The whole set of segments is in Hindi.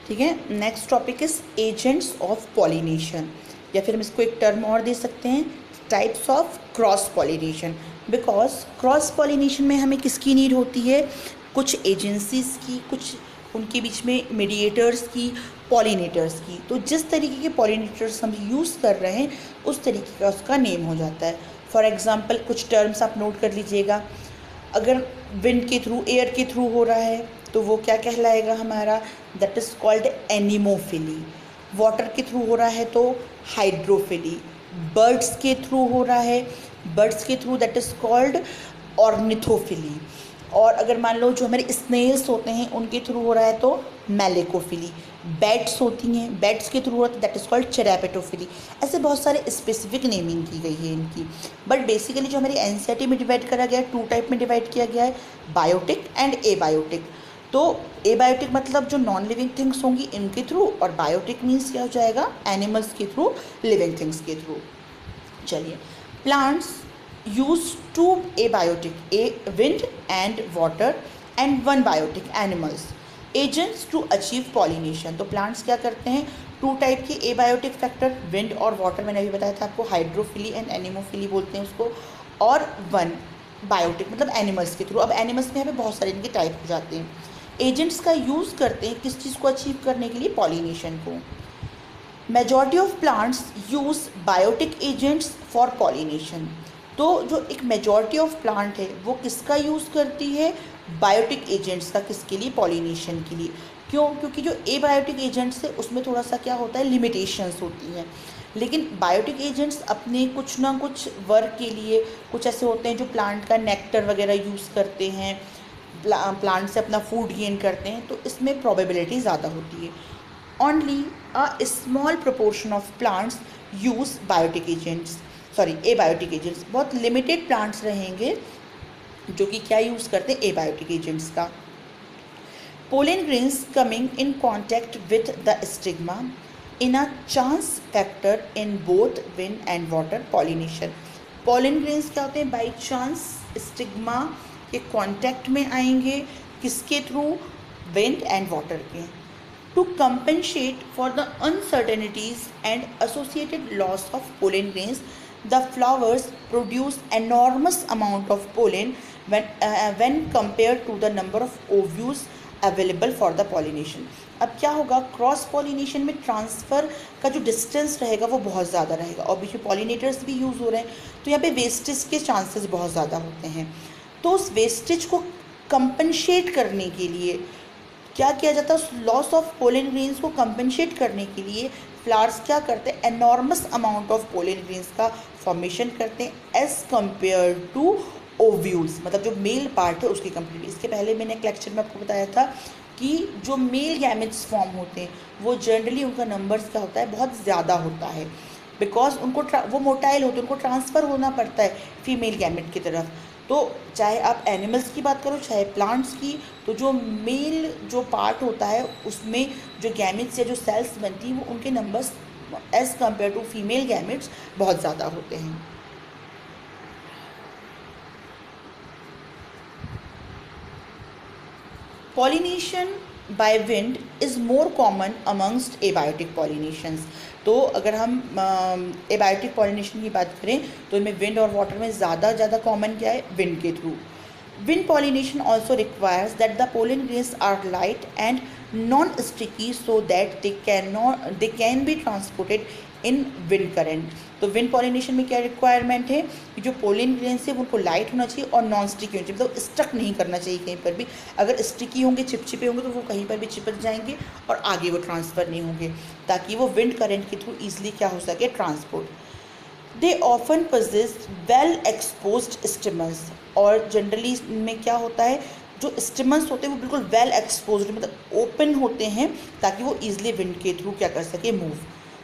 ठीक है। Next topic is agents of pollination, या फिर हम इसको एक टर्म और दे सकते हैं, types of cross pollination. Because cross pollination में हमें किसकी नीड होती है, कुछ एजेंसीज की, कुछ उनके बीच में मीडिएटर्स की, पॉलिनेटर्स की। तो जिस तरीके के पॉलिनेटर्स हम यूज़ कर रहे हैं उस तरीके का उसका नेम हो जाता है। फॉर एग्जांपल कुछ टर्म्स आप नोट कर लीजिएगा। अगर विंड के थ्रू, एयर के थ्रू हो रहा है तो वो क्या कहलाएगा हमारा, that is called anemophily. Water के थ्रू हो रहा है तो हाइड्रोफिली। बर्ड्स के थ्रू हो रहा है, बर्ड्स के through that is called ornithophily. और अगर मान लो जो हमारे स्नेल्स होते हैं उनके थ्रू हो रहा है तो मैलेकोफिली। बैट्स होती हैं, बैट्स के थ्रू हो रहा है दैट इज़ कॉल्ड चेरापेटोफिली। ऐसे बहुत सारे स्पेसिफिक नेमिंग की गई है इनकी। बट बेसिकली जो हमारी एनसीईआरटी में डिवाइड करा गया है, 2 टाइप में डिवाइड किया गया है, बायोटिक एंड एबायोटिक। तो एबायोटिक मतलब जो नॉन लिविंग थिंग्स होंगी इनके थ्रू, और बायोटिक मीन्स क्या हो जाएगा, एनिमल्स के थ्रू, लिविंग थिंग्स के थ्रू। चलिए, plants use 2 abiotic, wind and water, and 1 biotic, animals, agents to achieve pollination। तो प्लांट्स क्या करते हैं, 2 टाइप के एबायोटिक फैक्टर, विंड और वाटर, मैंने अभी बताया था आपको, हाइड्रोफिली एंड एनिमोफिली बोलते हैं उसको, और 1 बायोटिक मतलब एनिमल्स के थ्रू। अब एनिमल्स में यहाँ पे बहुत सारे इनके टाइप हो जाते हैं। एजेंट्स का यूज़ करते हैं किस चीज़ को अचीव करने के लिए, पॉलिनेशन को। Majority of plants use biotic agents for pollination. तो जो एक मेजॉरिटी ऑफ प्लांट है वो किसका यूज़ करती है, बायोटिक एजेंट्स का, किसके लिए, पॉलिनेशन के लिए। क्यों, क्योंकि जो एबायोटिक एजेंट्स है उसमें थोड़ा सा क्या होता है, लिमिटेशंस होती हैं। लेकिन बायोटिक एजेंट्स अपने कुछ ना कुछ वर्क के लिए, कुछ ऐसे होते हैं जो प्लांट का नेक्टर वगैरह यूज़ करते हैं, प्लांट से अपना फूड गेन करते हैं, तो इसमें प्रोबेबिलिटी ज़्यादा होती है। Only a small proportion of plants use biotic agents, abiotic agents. बहुत लिमिटेड प्लांट्स रहेंगे जो कि क्या यूज़ करते हैं, एबायोटिक एजेंट्स का। Pollen grains coming in contact with the stigma in a chance factor in both wind and water pollination. Pollen grains क्या होते हैं, बाई चांस स्टिग्मा के कॉन्टैक्ट में आएंगे, किसके थ्रू, विंड एंड वाटर के। To compensate for the uncertainties and associated loss of pollen grains, the flowers produce enormous amount of pollen when compared to the number of ovules available for the pollination। अब क्या होगा, क्रॉस पॉलिनेशन में ट्रांसफ़र का जो डिस्टेंस रहेगा वो बहुत ज़्यादा रहेगा, और बीच में पॉलिनेटर्स भी यूज़ हो रहे हैं, तो यहाँ पे वेस्टेज के चांसेस बहुत ज़्यादा होते हैं। तो उस वेस्टेज को कंपनसेट करने के लिए क्या किया जाता है, उस लॉस ऑफ पोलन ग्रेन्स को कंपनसेट करने के लिए फ्लावर्स क्या करते हैं, enormous amount of pollen grains का फॉर्मेशन करते हैं एज कम्पेयर टू ओव्यूल्स, मतलब जो मेल पार्ट है उसकी कंपेयर। इसके पहले मैंने एक लेक्चर में आपको बताया था कि जो मेल गैमेट्स फॉर्म होते हैं वो जनरली उनका नंबर्स क्या होता है, बहुत ज़्यादा होता है, बिकॉज उनको वो मोटाइल होते हैं, उनको ट्रांसफ़र होना पड़ता है फीमेल गैमेट की तरफ। तो चाहे आप एनिमल्स की बात करो चाहे प्लांट्स की, तो जो मेल जो पार्ट होता है उसमें जो गैमेट्स या जो सेल्स बनती हैं वो उनके numbers as compare to female gametes बहुत ज़्यादा होते हैं। Pollination by wind is more common amongst abiotic pollinations. तो अगर हम एबायोटिक पॉलिनेशन की बात करें तो इनमें विंड और वाटर में ज़्यादा कॉमन क्या है, विंड के through. Wind pollination also requires that the pollen grains are light and non sticky so that they can be transported in wind current. तो विंड पॉलिनेशन में क्या रिक्वायरमेंट है कि जो पोलन ग्रेन्स है उनको लाइट होना चाहिए और नॉन स्टिकी होना चाहिए, मतलब स्टक नहीं करना चाहिए कहीं पर भी। अगर स्टिकी होंगे, चिपचिपे होंगे तो वो कहीं पर भी चिपक जाएंगे और आगे वो ट्रांसफ़र नहीं होंगे, ताकि वो विंड करेंट के थ्रू ईजिली क्या हो सके, transport. They often possess well exposed stamens, और जनरली इनमें क्या होता है, जो स्टिमल्स होते हैं वो बिल्कुल वेल एक्सपोज्ड मतलब ओपन होते हैं, ताकि वो ईजिली विंड के थ्रू क्या कर सके, move,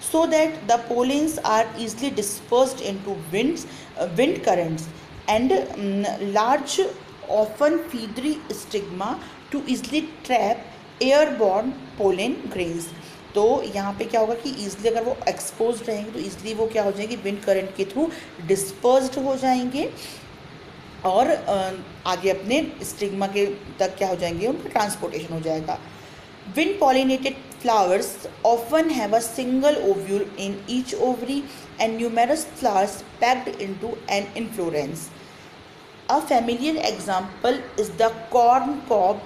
so that the pollens are easily dispersed into wind currents and large often feathery stigma to easily trap airborne pollen grains। तो यहाँ पे क्या होगा कि ईजिली अगर वो एक्सपोज रहेंगे तो ईजिली वो क्या हो जाएंगे, विंड करंट के थ्रू डिस्पर्स्ड हो जाएंगे और आगे अपने स्टिग्मा के तक क्या हो जाएंगे, उनका ट्रांसपोर्टेशन हो जाएगा। Wind pollinated flowers often have a single ovule in each ovary and numerous flowers packed into an inflorescence. A familiar example is the corn cob.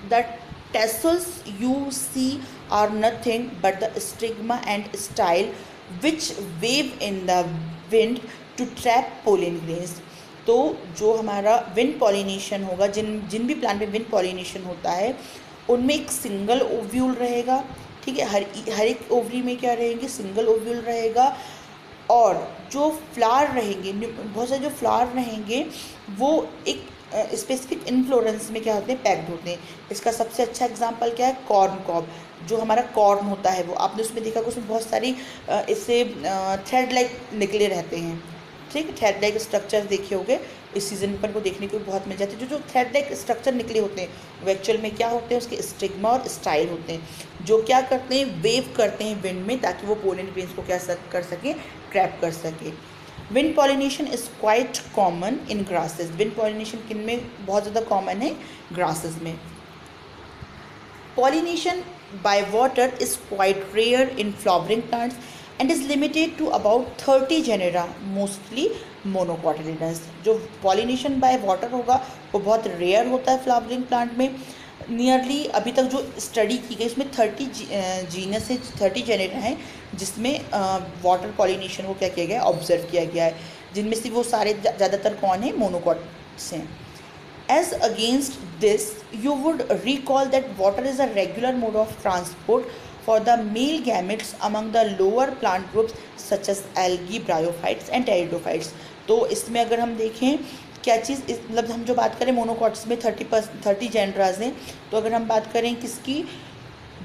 The tassels you see are nothing but the stigma and style which wave in the wind to trap pollen grains. तो जो हमारा विंड पॉलिनेशन होगा, जिन भी प्लांट में विंड पॉलिनेशन होता है उनमें एक सिंगल ओव्यूल रहेगा, ठीक है। हर एक ओवरी में क्या रहेंगे, सिंगल ओव्यूल रहेगा। और जो फ्लावर रहेंगे, बहुत सारे जो फ्लावर रहेंगे वो एक स्पेसिफिक इन्फ्लोरेंस में क्या होते हैं, पैक्ड होते हैं। इसका सबसे अच्छा एग्जांपल क्या है, कॉर्न कॉब। जो हमारा कॉर्न होता है वो आपने उसमें देखा कि उसमें बहुत सारी इससे थ्रेड लाइक निकले रहते हैं, ठीक है। थ्रेड लाइक स्ट्रक्चर देखे होंगे, इस सीज़न पर को देखने को बहुत मिल जाते हैं। जो थ्रेड लाइक स्ट्रक्चर निकले होते हैं वो एक्चुअल में क्या होते हैं, उसके स्टिग्मा और स्टाइल होते हैं, जो क्या करते हैं, वेव करते हैं विंड में, ताकि वो पोलन ग्रेन्स को क्या कर सके, ट्रैप कर सके। Wind pollination is quite common in grasses. Wind pollination किन में बहुत ज़्यादा कॉमन है, ग्रासेस में। Pollination by water is quite rare in flowering plants and is limited to about 30 genera, mostly monocotyledons. जो pollination by water होगा वो बहुत रेयर होता है फ्लावरिंग प्लांट में। नियरली अभी तक जो स्टडी की गई उसमें 30 जीनस है, 30 जेनेरा हैं जिसमें वाटर पॉलिनेशन को क्या किया गया है, ऑब्जर्व किया गया है, जिनमें से वो सारे ज़्यादातर कौन है, मोनोकॉट्स हैं। As against this, you would recall that water is a regular mode of transport for the male gametes among the lower plant groups such as algae, bryophytes and pteridophytes. तो इसमें अगर हम देखें क्या चीज़, मतलब हम जो बात करें मोनोकॉट्स में 30 जेनराज हैं, तो अगर हम बात करें किसकी,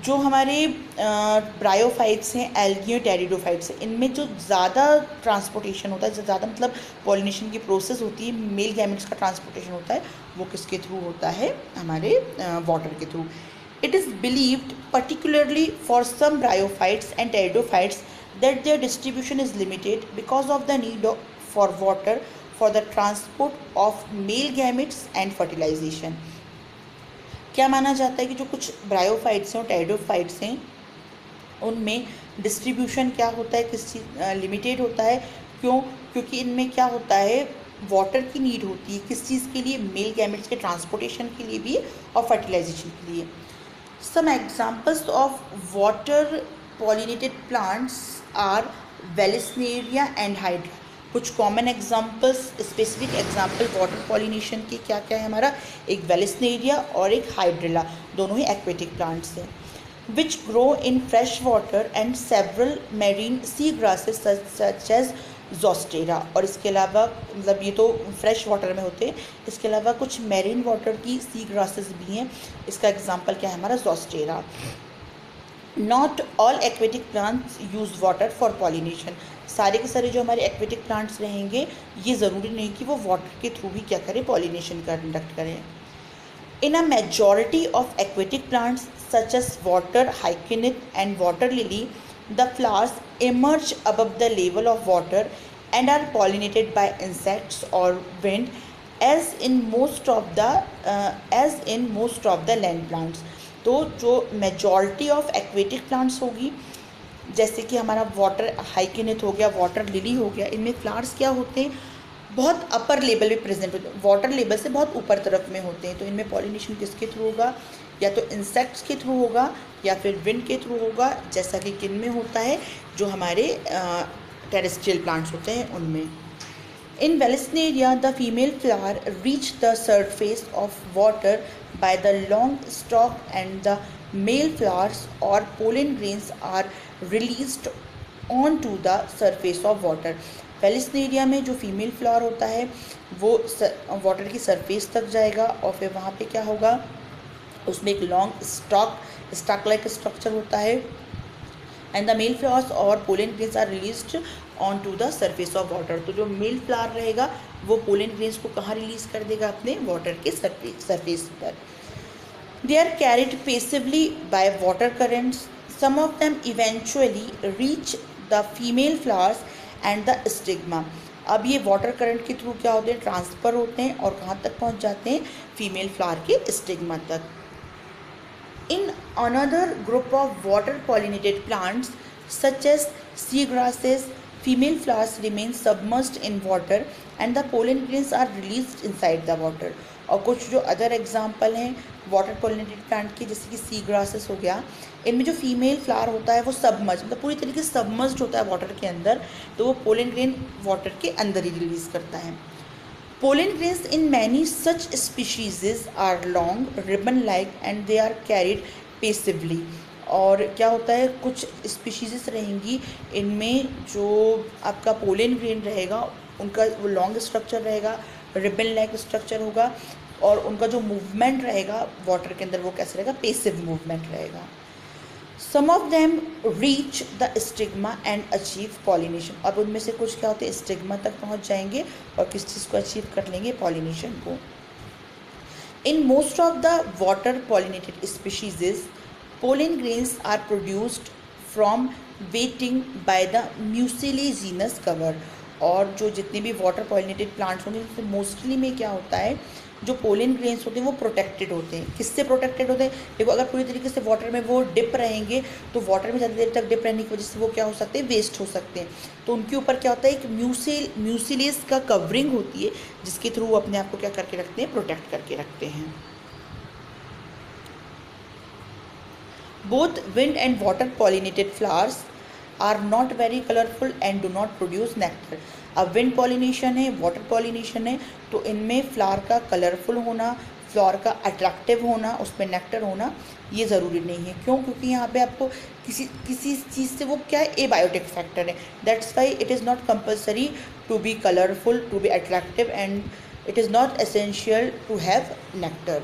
जो हमारे ब्रायोफाइट्स हैं, एल्गी और टेरिडोफाइट्स हैं, इनमें जो ज़्यादा ट्रांसपोर्टेशन होता है, जो ज़्यादा मतलब पॉलिनेशन की प्रोसेस होती है, मेल गैमेट्स का ट्रांसपोर्टेशन होता है, वो किसके थ्रू होता है, हमारे वाटर के through. It is believed, particularly for some bryophytes and pteridophytes, that their distribution is limited because of the need for water for the transport of male gametes and fertilization. क्या माना जाता है कि जो कुछ ब्रायोफाइट्स हैं और टेरिडोफाइट्स हैं उनमें डिस्ट्रीब्यूशन क्या होता है, किस चीज़ लिमिटेड होता है, क्यों, क्योंकि इनमें क्या होता है, वाटर की नीड होती है, किस चीज़ के लिए, मेल गैमेट्स के ट्रांसपोर्टेशन के लिए भी और फर्टिलाइजेशन के लिए। Some examples of water pollinated plants are Vallisneria and Hydra. कुछ common examples, specific example water pollination के क्या क्या है हमारा, एक वेलिस्नेरिया और एक हाइड्रिला, दोनों ही एक्वेटिक प्लांट्स हैं, which grow in fresh water and several marine sea grasses such as zostera. और इसके अलावा मतलब ये तो फ्रेश वाटर में होते हैं, इसके अलावा कुछ मेरीन वाटर की सी ग्रासेस भी हैं, इसका एग्जांपल क्या है हमारा, Zostera. Not all aquatic plants use water for pollination. सारे के सारे जो हमारे एक्वेटिक प्लांट्स रहेंगे ये ज़रूरी नहीं कि वो वाटर के थ्रू ही क्या करें, पॉलिनेशन कंडक्ट करें। In a majority of aquatic plants such as water hyacinth and water lily, the flowers emerge above the level of water and are pollinated by insects or wind, as in most of the land plants. तो जो मेजॉरिटी ऑफ एक्वेटिक प्लांट्स होगी, जैसे कि हमारा वाटर हाइकिनिथ हो गया, वाटर लिली हो गया, इनमें फ्लावर्स क्या होते हैं, बहुत अपर लेवल में प्रेजेंट होते हैं, वाटर लेवल से बहुत ऊपर तरफ में होते हैं। तो इनमें पॉलिनेशन किसके थ्रू होगा, या तो इंसेक्ट्स के थ्रू होगा या फिर विंड के थ्रू होगा, जैसा कि किन में होता है, जो हमारे टेरेस्ट्रियल प्लांट्स होते हैं उनमें। In Vallisneria the female flower reach the surface of water by the long stalk and the male flowers और pollen grains are released on to the surface of water. Vallisneria में जो फीमेल फ्लावर होता है वो वाटर की सरफेस तक जाएगा और फिर वहाँ पे क्या होगा, उसमें एक लॉन्ग स्टॉक लाइक स्ट्रक्चर होता है, एंड द मेल फ्लावर्स और pollen grains are released on to the surface of water. तो जो मेल फ्लावर रहेगा वो पोलन ग्रेन्स को कहाँ रिलीज कर देगा, अपने वाटर के सरफेस पर। They are carried passively by water currents, some of them eventually reach the female flowers and the stigma. अब ये वाटर करंट के थ्रू क्या होते हैं, ट्रांसफ़र होते हैं और कहाँ तक पहुँच जाते हैं, फीमेल फ्लावर के स्टिग्मा तक। इन Another group of water pollinated plants such as seagrasses, female flowers remain submerged in water and the pollen grains are released inside the water. और कुछ जो अदर एग्जाम्पल हैं वाटर पोलिनेटेड प्लांट के, जैसे कि सी ग्रासेस हो गया, इनमें जो फीमेल फ्लावर होता है वो सबमर्ज, मतलब पूरी तरीके से सबमर्ज्ड होता है वाटर के अंदर, तो वो पोलन ग्रेन वाटर के अंदर ही रिलीज करता है. Pollen grains in many such species are long, ribbon-like and they are carried passively. और क्या होता है, कुछ स्पीशीज़ रहेंगी इनमें जो आपका पोलन ग्रेन रहेगा उनका वो लॉन्ग स्ट्रक्चर रहेगा, रिबन लाइक स्ट्रक्चर होगा, और उनका जो मूवमेंट रहेगा वाटर के अंदर वो कैसे रहेगा, पेसिव मूवमेंट रहेगा. Some of them reach the stigma and achieve pollination. अब उनमें से कुछ क्या होते हैं, स्टिग्मा तक पहुंच जाएंगे और किस चीज़ को अचीव कर लेंगे, पॉलिनेशन को. In most of the water pollinated species pollen grains are produced from wetting by the mucilaginous cover. और जो जितने भी वाटर पॉलिनेटेड प्लांट्स होंगे उसमें मोस्टली में क्या होता है, जो पोलन ग्रेन्स होते हैं वो प्रोटेक्टेड होते हैं. किससे प्रोटेक्टेड होते हैं, देखो अगर पूरी तरीके से वाटर में वो डिप रहेंगे तो वाटर में ज़्यादा देर तक डिप रहने की वजह से वो क्या हो सकते हैं, वेस्ट हो सकते हैं. तो उनके ऊपर क्या होता है, एक म्यूसिलेस का कवरिंग होती है जिसके थ्रू वो अपने आप को क्या करके रखते हैं, प्रोटेक्ट करके रखते हैं. Both wind and water pollinated flowers are not very colorful and do not produce nectar. अब विंड पॉलिनेशन है, वाटर पॉलिनेशन है, तो इनमें फ्लावर का कलरफुल होना, फ्लावर का अट्रैक्टिव होना, उसमें नेक्टर होना ये ज़रूरी नहीं है. क्यों, क्योंकि यहाँ पे आपको किसी चीज़ से वो क्या है, एबायोटिक फैक्टर है. That's why it is not compulsory to be colourful, to be attractive, and it is not essential to have nectar.